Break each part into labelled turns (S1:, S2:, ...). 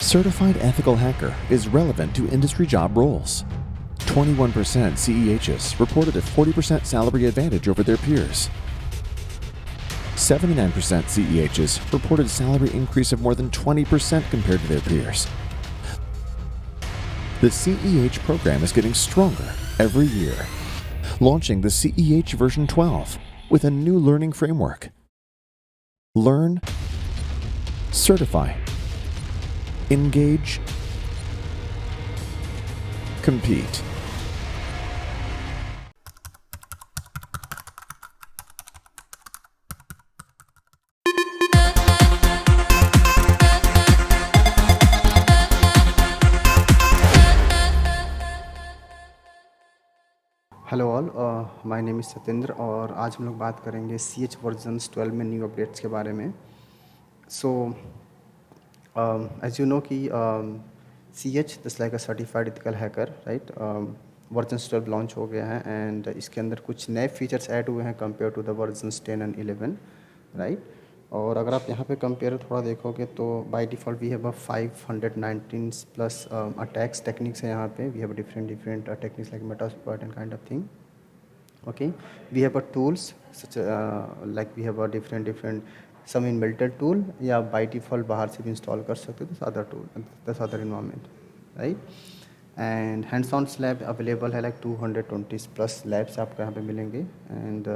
S1: Certified ethical hacker is relevant to industry job roles. 21% CEHs reported a 40% salary advantage over their peers. 79% CEHs reported salary increase of more than 20% compared to their peers. The CEH program is getting stronger every year, launching the CEH version 12 with a new learning framework. Learn, certify, engage, compete.
S2: Hello all, my name is Satyendra और आज हम लोग बात करेंगे C H versions 12 में new updates के बारे में. सो एज यू नो कि C H this like a certified ethical hacker, right. Versions 12 launch हो गया है एंड इसके अंदर कुछ नए फीचर्स ऐड हुए हैं compare to the versions 10 and 11, right. और अगर आप यहाँ पे कंपेयर थोड़ा देखोगे तो by default we have a 519 plus attacks techniques है यहाँ पे. We have different techniques like Metasploit and kind of thing. Okay, we have a tools such like we have a different some inbuilt tool या by default बाहर से भी install कर सकते हो other tool this other environment, right. and hands on lab available है like 220 plus labs आपको यहाँ पे मिलेंगे एंड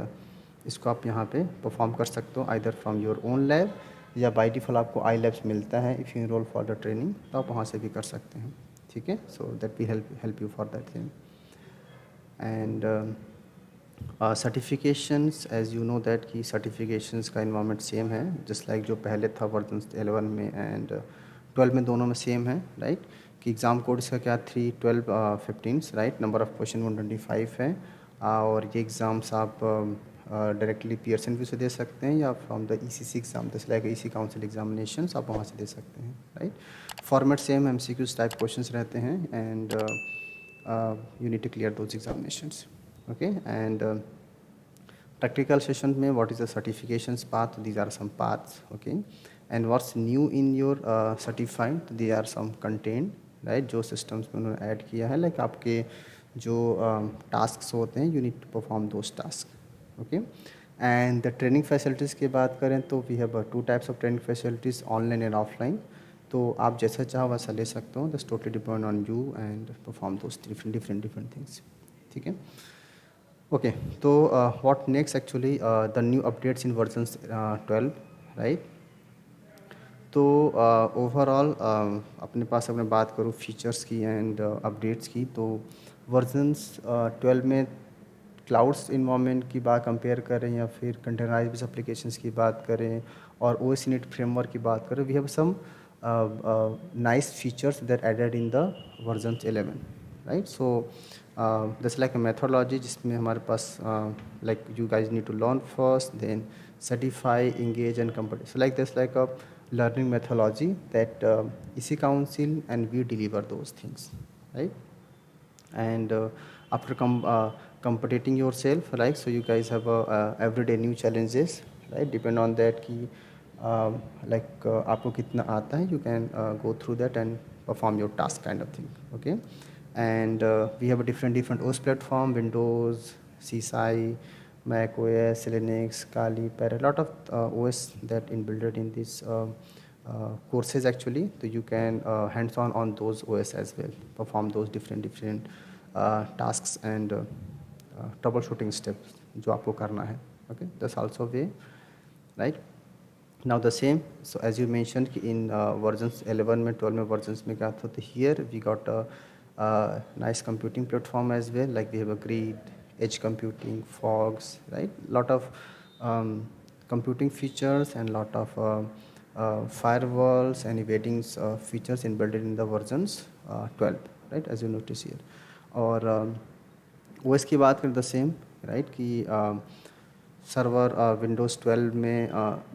S2: इसको आप यहाँ पे परफॉर्म कर सकते हो either from your own lab या बाई डिफ़ॉल्ट आपको आई लैब्स मिलता है. If you enroll for the training तो आप वहाँ से भी कर सकते हैं, ठीक है. So that we help you for that thing. And certifications as you know that कि सर्टिफिकेशंस का इन्वायरमेंट सेम है जस्ट लाइक जो पहले था वर्जन 11 में एंड 12 में, दोनों में सेम है, राइट. कि एग्ज़ाम कोड इसका क्या 3 12 15, राइट. नंबर ऑफ़ क्वेश्चन 125 है और ये एग्ज़ाम्स आप डायरेक्टली पियर्सन व्यू से दे सकते हैं या फ्रॉम द ECC एग्ज़ाम जैसे लाइक EC काउंसिल एग्जामिनेशंस आप वहाँ से दे सकते हैं, right. Format same MCQs type questions रहते हैं and you need to clear those examinations. Okay, and practical session में what is the certifications path, these are some paths, okay. and what's new in your certified, there are some content, right, जो systems में उन्होंने add किया है like आपके जो tasks होते हैं you need to perform those tasks, okay. and the training facilities की बात करें तो we have two types of training facilities, online and offline. तो आप जैसा चाहो वैसा ले सकते हो, that's totally depend on you and perform those different things, ठीक है. Okay, so what next actually, the new updates in versions 12, right. तो ओवरऑल अपने पास अगर मैं बात करूँ फीचर्स की एंड अपडेट्स की तो वर्जन्स 12 में क्लाउड्स इन्वायरमेंट की बात कंपेयर करें या फिर कंटेनराइज्ड एप्लीकेशंस की बात करें और OS यूनिट फ्रेमवर्क की बात करें, we have some nice features that added in the versions 11, right. So that's like a methodology जिसमें हमारे पास like you guys need to learn first then certify engage and complete. So like this like a learning methodology that EC Council and we deliver those things, right. and after competing yourself, right, so you guys have everyday new challenges, right, depend on that कि like आपको कितना आता है, you can go through that and perform your task kind of thing, okay. and we have a different OS platform, Windows, CSI, Mac OS, Linux, Kali, Parrot, lot of OS that inbuilt in this courses actually. So you can hands-on on those OS as well, perform those different tasks and troubleshooting steps जो आपको करना है, okay. That's also way, right. Now the same, so as you mentioned कि in versions 11 में 12 में versions में क्या था, तो here we got a nice computing platform as well, like we have a grid, edge computing, fogs, right, lot of computing features and lot of firewalls and evading features inbuilt in the versions 12, right, as you notice here. और OS की बात करें the same, right, कि server Windows 12 में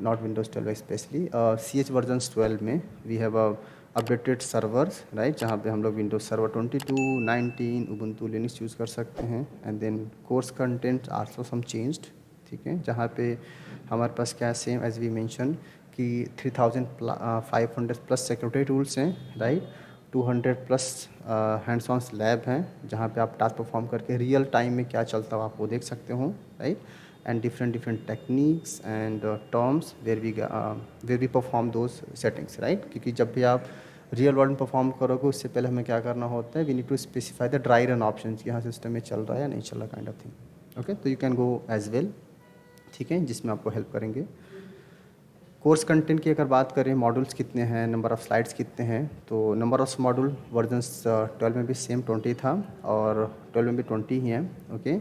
S2: not Windows 12 specially CH versions 12 में we have updated servers, right, जहाँ पे हम लोग Windows server 22, 19, Ubuntu Linux use कर सकते हैं. And then course content also some changed, ठीक है, जहाँ पे हमारे पास क्या सेम एज वी मेंशन कि 3500 प्लस सिक्योरिटी टूल्स हैं, right. 200 plus hands on lab हैं जहाँ पे आप टास्क परफॉर्म करके रियल टाइम में क्या चलता हो आप वो देख सकते हो, right. And different techniques and terms where we perform those settings, right. क्योंकि जब भी आप रियल वर्ल्ड में परफॉर्म करोगे उससे पहले हमें क्या करना होता है, we need to specify the dry run option कि हाँ सिस्टम में चल रहा है या नहीं चल रहा, काइंड ऑफ थिंग। ओके, तो you can go as well, ठीक है, जिसमें आपको हेल्प करेंगे। कोर्स कंटेंट की अगर बात करें, मॉड्यूल्स कितने हैं, नंबर ऑफ़ स्लाइड्स कितने हैं, तो नंबर ऑफ़ मॉड्यूल वर्जन्स 12 में भी सेम 20 था और 12 में भी 20 ही हैं। ओके,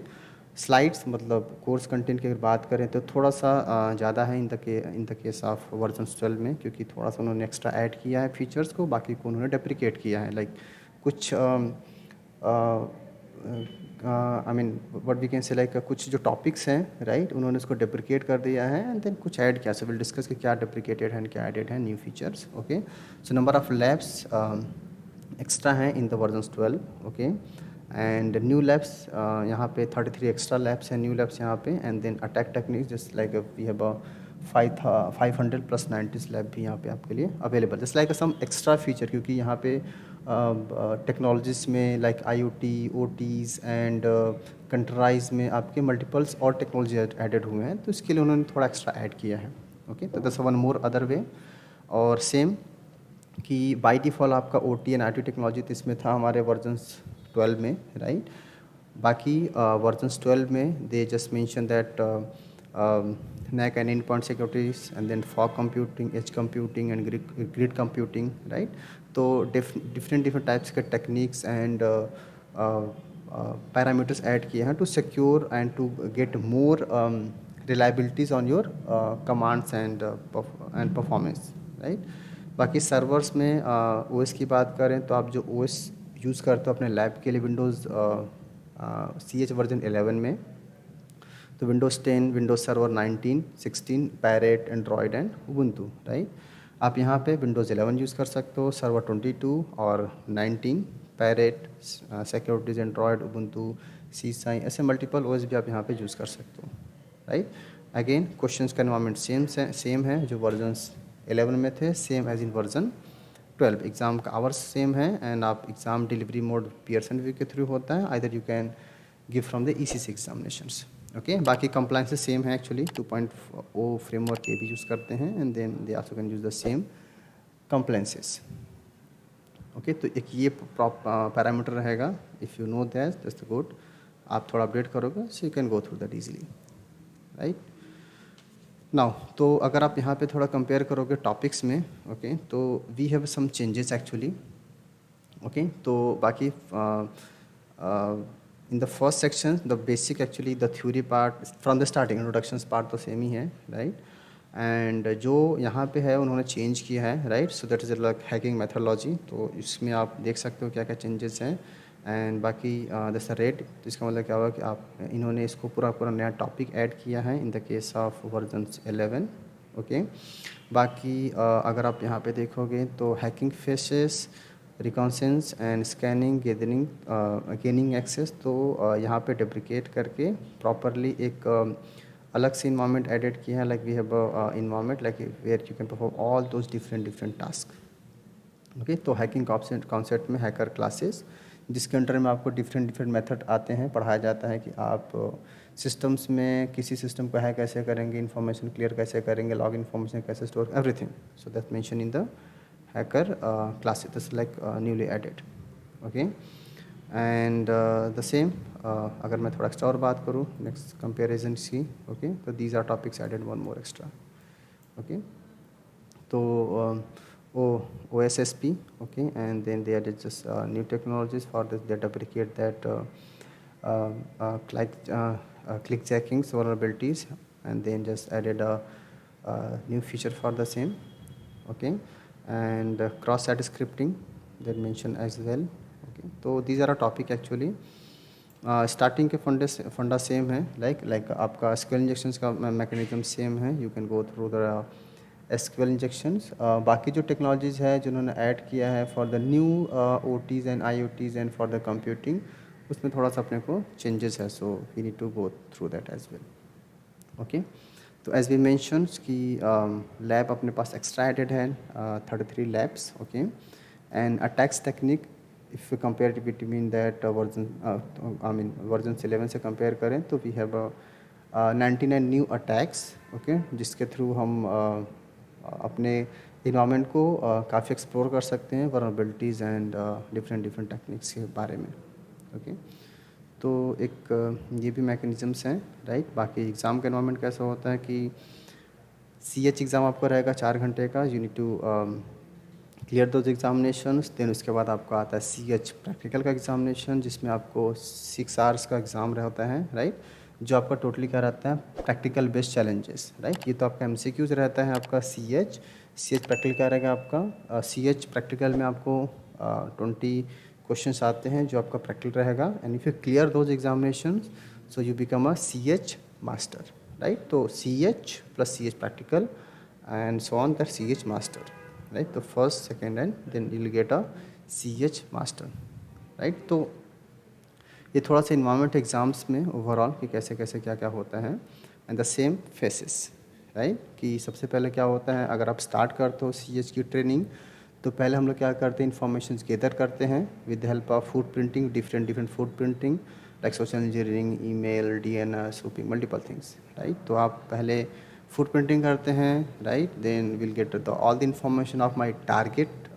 S2: स्लाइड्स मतलब कोर्स कंटेंट की अगर बात करें तो थोड़ा सा ज़्यादा है in the case of versions 12 में, क्योंकि थोड़ा सा उन्होंने एक्स्ट्रा ऐड किया है फीचर्स को, बाकी को उन्होंने डेप्रिकेट किया है। लाइक कुछ I mean what we can say like कुछ जो टॉपिक्स हैं, राइट, उन्होंने उसको डेप्रिकेट कर दिया है एंड देन कुछ ऐड किया। सो विल डिस्कस कि क्या डेप्रिकेटेड है एंड क्या एडेड है new features. Okay, so number of labs extra हैं in the versions 12। Okay, and new labs यहाँ पे 33 एक्स्ट्रा लैब्स हैं, न्यू लैब्स यहाँ पे। And then attack techniques just like we have 500 plus 90 lab भी यहाँ पे आपके लिए available, just like some extra feature, क्योंकि यहाँ पे टेक्नोलॉजीज में लाइक IoT, OTs एंड कंट्राइज में आपके मल्टीपल्स और टेक्नोलॉजी एडेड हुए हैं, तो इसके लिए उन्होंने थोड़ा एक्स्ट्रा ऐड किया है। ओके, तो that's one more other way. और सेम कि बाय डिफ़ॉल्ट आपका OT एंड IT टेक्नोलॉजी तो इसमें था हमारे वर्जन्स 12 में, राइट। बाकी वर्जन्स 12 में they just mention that NAC and endpoint securities and then fog computing, edge computing and grid computing, right। तो different टाइप्स के टेक्निक्स एंड पैरामीटर्स ऐड किए हैं to secure and to get more reliabilities on your commands and performance, right. बाकी servers में OS की बात करें तो आप जो OS यूज़ करते हो अपने लैब के लिए विंडोज़ CH वर्जन 11 में, तो Windows 10, Windows server 19, 16, parrot, Android and Ubuntu, right. आप यहाँ पे विंडोज़ 11 यूज़ कर सकते हो, सर्वर 22 और 19, Parrot, securities, Android, Ubuntu, CSI, ऐसे मल्टीपल OS भी आप यहाँ पे यूज़ कर सकते हो, राइट। अगेन क्वेश्चंस का एनवायरनमेंट सेम है जो वर्जन्स 11 में थे, same as in version 12। Exam का आवर्स सेम है एंड आप exam delivery mode Pearson VUE के थ्रू होता है, either you can give from the ECC examinations. Okay, बाकी कंप्लाइंसेस सेम है एक्चुअली, 2.0 फ्रेमवर्क ये भी यूज़ करते हैं and then they also can use the same compliances. Okay, तो एक ये पैरामीटर रहेगा, if you know that that's good, आप थोड़ा अपडेट करोगे so you can go through that easily, right. Now तो अगर आप यहाँ पे थोड़ा कंपेयर करोगे टॉपिक्स में, ओके, तो we have some changes actually. Okay, तो बाकी in the first section the basic actually the theory part from the starting introductions part तो सेम ही है, राइट। एंड जो यहाँ पे है उन्होंने चेंज किया है, right. So that is like hacking methodology, तो इसमें आप देख सकते हो क्या क्या चेंजेस हैं। एंड बाकी जैसा रेट, तो इसका मतलब क्या हुआ कि आप इन्होंने इसको पूरा नया टॉपिक ऐड किया है in the case of versions 11। Okay, बाकी अगर आप यहाँ पे देखोगे तो hacking phases, reconnaissance and scanning gaining access, तो यहाँ पे डेप्रिकेट करके प्रॉपरली एक अलग से इन्वायरमेंट एडेड किया है, like we have environment like where you can perform all those different task. Okay, तो हैकिंग कॉन्सेप्ट में हैकर क्लासेस, जिसके अंडर में आपको डिफरेंट मेथड आते हैं, पढ़ाया जाता है कि आप सिस्टम्स में किसी सिस्टम को हैक कैसे करेंगे, इन्फॉर्मेशन क्लियर कैसे करेंगे, लॉग इन्फॉर्मेशन कैसे store, everything. So that mention in the hacker classes, this is like newly added। okay, and the same अगर मैं थोड़ा एक्स्ट्रा और बात करूँ नेक्स्ट कंपेरिजन की, ओके, तो these are topics added one more extra. Okay, तो OSSP, okay, and then they added just new technologies for this, they deprecate that click checking vulnerabilities, and then just added a new feature for the same। okay, and cross-site scripting that mentioned as well। okay, तो these are a topic actually। Starting के फंडा same है, like आपका SQL injections का mechanism same है, you can go through the SQL injections. बाकी जो technologies है जिन्होंने ऐड किया है for the new OTs and IoTs and for the computing, उसमें थोड़ा सा अपने को चेंजेस है, so we need to go through that as well. Okay, तो एज वी मेंशंस कि लैब अपने पास एक्स्ट्रा एडेड है 33 labs, okay, and attacks technique if you compare between that version version 11 से कंपेयर करें तो we have 99 new attacks, okay, जिसके through हम अपने इन्वायरमेंट को काफ़ी एक्सप्लोर कर सकते हैं vulnerabilities and different different techniques के बारे में, ओके। तो एक ये भी मैकेनिज़म्स हैं, राइट। बाकी एग्ज़ाम का इन्वायरमेंट कैसा होता है कि CH एग्ज़ाम आपका रहेगा 4 घंटे का, you need to clear those examinations. Then उसके बाद आपका आता है CH प्रैक्टिकल का एग्जामिनेशन, जिसमें आपको 6 आवर्स का एग्ज़ाम रहता है, राइट, जो आपका टोटली क्या रहता है, प्रैक्टिकल बेस्ड चैलेंजेस, राइट। ये तो आपका MCQs रहता है आपका CH प्रैक्टिकल क्या रहेगा आपका, CH प्रैक्टिकल में आपको 20 क्वेश्चंस आते हैं जो आपका प्रैक्टिकल रहेगा, and if you clear those examinations so you become a CH master, right. तो CH plus CH practical and so on, that CH master, right, the first second and then you'll get a CH master, right। तो ये थोड़ा सा environment exams में overall कि कैसे कैसे क्या क्या होता है, and the same faces, right, कि सबसे पहले क्या होता है अगर आप स्टार्ट करते हो CH की ट्रेनिंग, तो पहले हम लोग क्या करते हैं, इन्फॉर्मेशन गैदर करते हैं with the help of footprinting, different different footprinting like social engineering, email, DNS, shopping, multiple things, right. तो आप पहले फूड प्रिंटिंग करते हैं, right, then will get the all the information of my target,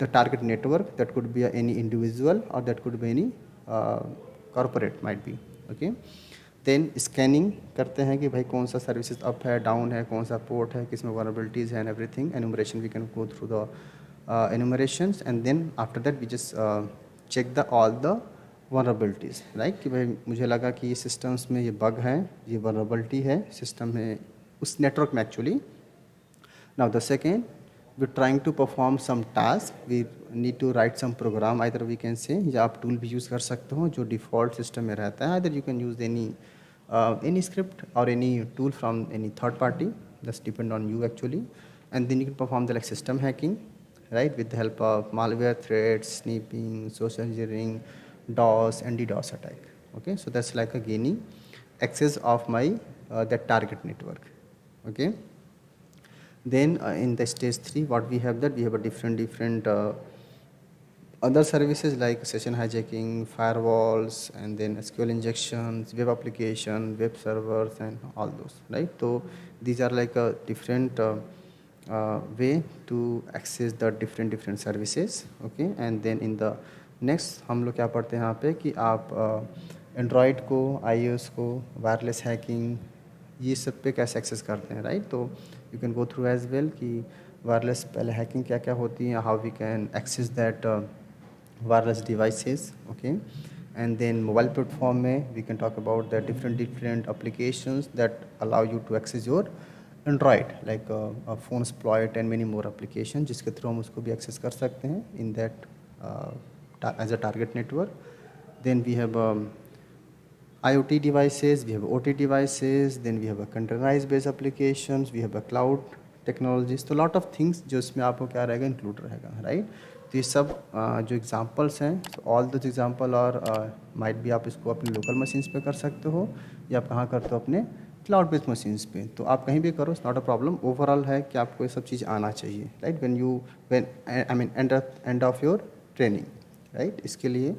S2: the target network, that could be any individual or that could be any corporate might be, okay। Then scanning करते हैं कि भाई कौन सा services up है, down है, कौन सा पोर्ट है, किस में वल्नरेबिलिटीज़ है and everything, enumeration we can go through the enumerations, and then after that we just check the all the vulnerabilities, right, कि भाई मुझे लगा कि ये सिस्टम्स में ये बग है, ये वल्नरेबिलिटी है सिस्टम में उस नेटवर्क में actually. Now the second, we're trying to perform some task, we need to write some program, either we can say, या आप टूल भी यूज़ कर सकते हो जो डिफ़ॉल्ट सिस्टम में रहता है, either you can use any script or any tool from any third party, that's depend on you actually, and then you can perform the like system hacking, right, with the help of malware threats, sniffing, social engineering, DOS and DDoS attack, okay। So that's like a gaining access of my that target network, okay। Then in the stage 3 what we have, that we have a different other services like session hijacking, firewalls, and then SQL injections, web application, web servers, and all those, right। So these are like a different way to access the different services, okay। And then in the next हम लोग क्या पढ़ते हैं यहाँ पे कि आप Android को, iOS को, वायरलेस हैकिंग, ये सब पे कैसे एक्सेस करते हैं, राइट। तो you can go through as well कि वायरलेस पहले हैकिंग क्या क्या होती है, how we can access that wireless devices, okay. And then mobile platform में we can talk about the different applications that allow you to access your android like phone exploit and many more application, जिसके through हम उसको भी access कर सकते हैं in that as a target network. Then we have IoT devices, we have OT devices, then we have a containerized based applications, we have a cloud technologies, तो lot of things जो इसमें आपको क्या रहेगा, include रहेगा, right. तो ये सब जो एग्जांपल्स हैं, ऑल दोज एग्जांपल और माइट भी आप इसको अपने लोकल मशीन्स पे कर सकते हो या आप कहाँ करते हो, अपने क्लाउड बेस्ड मशीन्स पे। तो आप कहीं भी करो, it's not a problem. Overall है कि आपको ये सब चीज़ आना चाहिए, right, when I mean end of your training, right. इसके लिए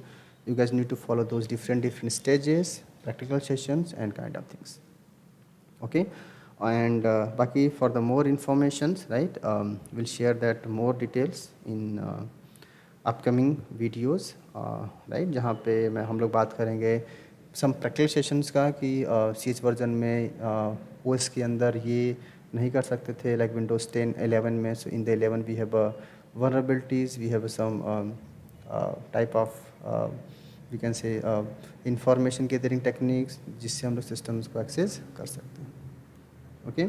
S2: you guys need to follow those different stages, practical sessions and kind of things, okay। And baki for the more informations, right, we'll share that more details in upcoming videos, right, जहाँ पे मैं हम लोग बात करेंगे some practical sessions का कि CH version में OS के अंदर ये नहीं कर सकते थे like Windows 10, 11 में। so in the 11 we have vulnerabilities, we have some type of we can say information gathering techniques जिससे हम लोग systems को access कर सकते हैं, okay।